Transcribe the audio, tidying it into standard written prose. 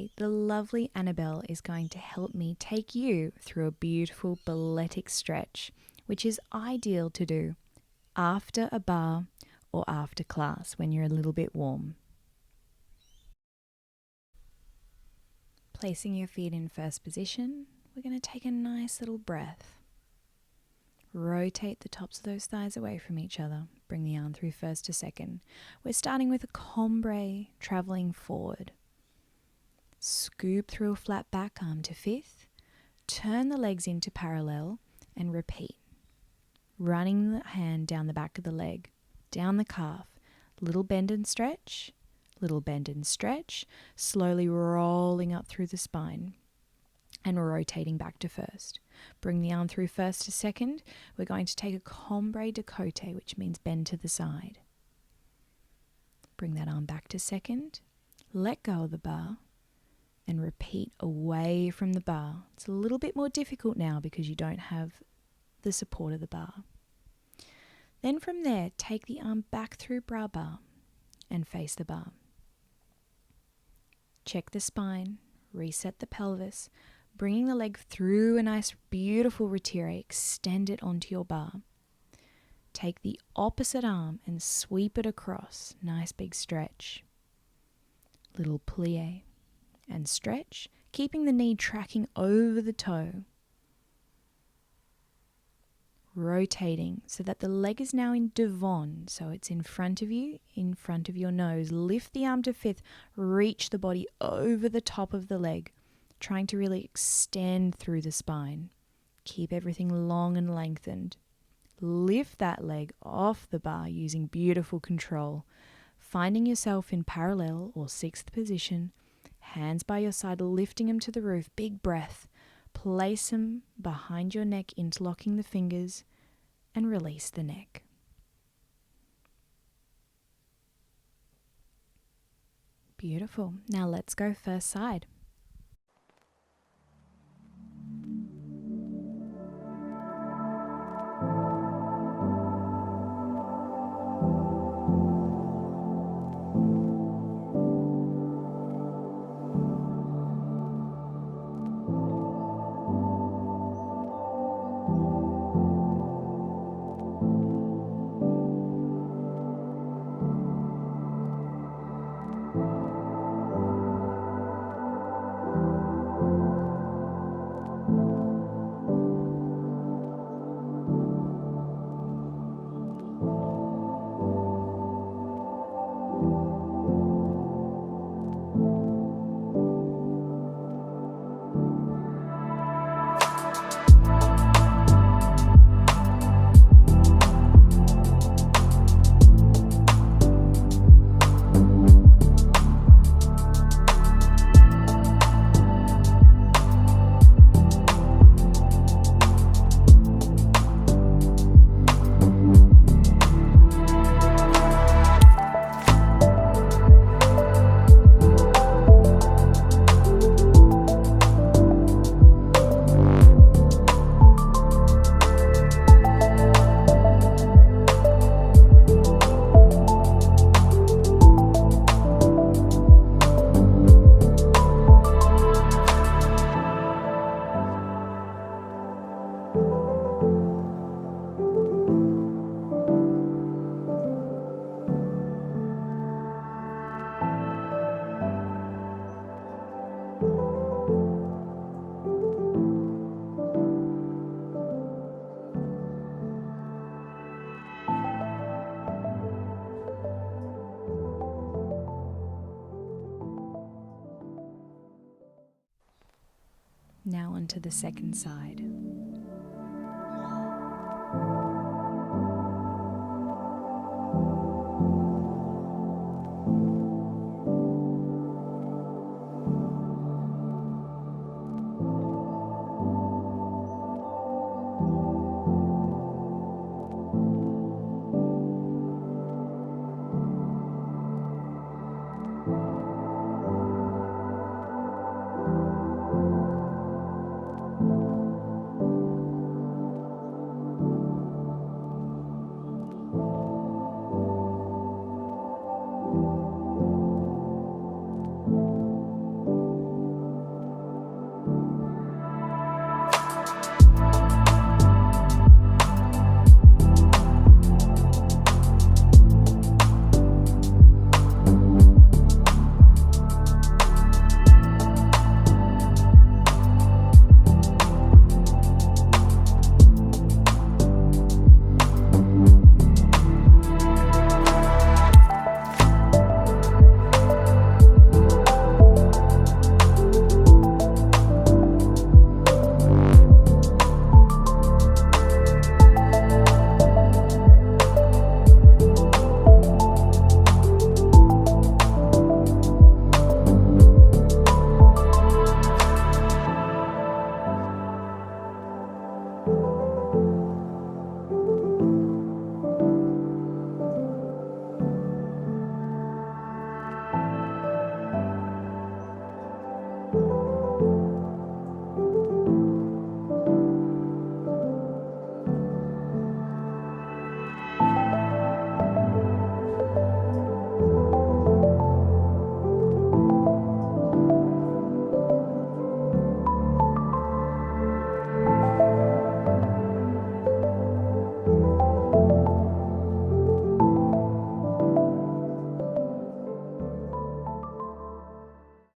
Today, the lovely Annabelle is going to help me take you through a beautiful balletic stretch, which is ideal to do after a barre or after class when you're a little bit warm. Placing your feet in first position, we're going to take a nice little breath. Rotate the tops of those thighs away from each other. Bring the arm through first to second. We're starting with a combre, traveling forward. Scoop through a flat back arm to fifth. Turn the legs into parallel and repeat. Running the hand down the back of the leg, down the calf. Little bend and stretch, little bend and stretch. Slowly rolling up through the spine and rotating back to first. Bring the arm through first to second. We're going to take a combre de côté, which means bend to the side. Bring that arm back to second. Let go of the barre and repeat away from the barre. It's a little bit more difficult now because you don't have the support of the barre. Then from there, take the arm back through bras bas and face the barre. Check the spine, reset the pelvis, bringing the leg through a nice beautiful retire, extend it onto your barre. Take the opposite arm and sweep it across, nice big stretch. Little plie and stretch, keeping the knee tracking over the toe. Rotating so that the leg is now in devant, so it's in front of you, in front of your nose. Lift the arm to fifth, reach the body over the top of the leg, trying to really extend through the spine. Keep everything long and lengthened. Lift that leg off the barre using beautiful control, finding yourself in parallel or sixth position, hands by your side, lifting them to the roof, big breath. Place them behind your neck, interlocking the fingers, and release the neck. Beautiful. Now let's go first side. Now onto the second side.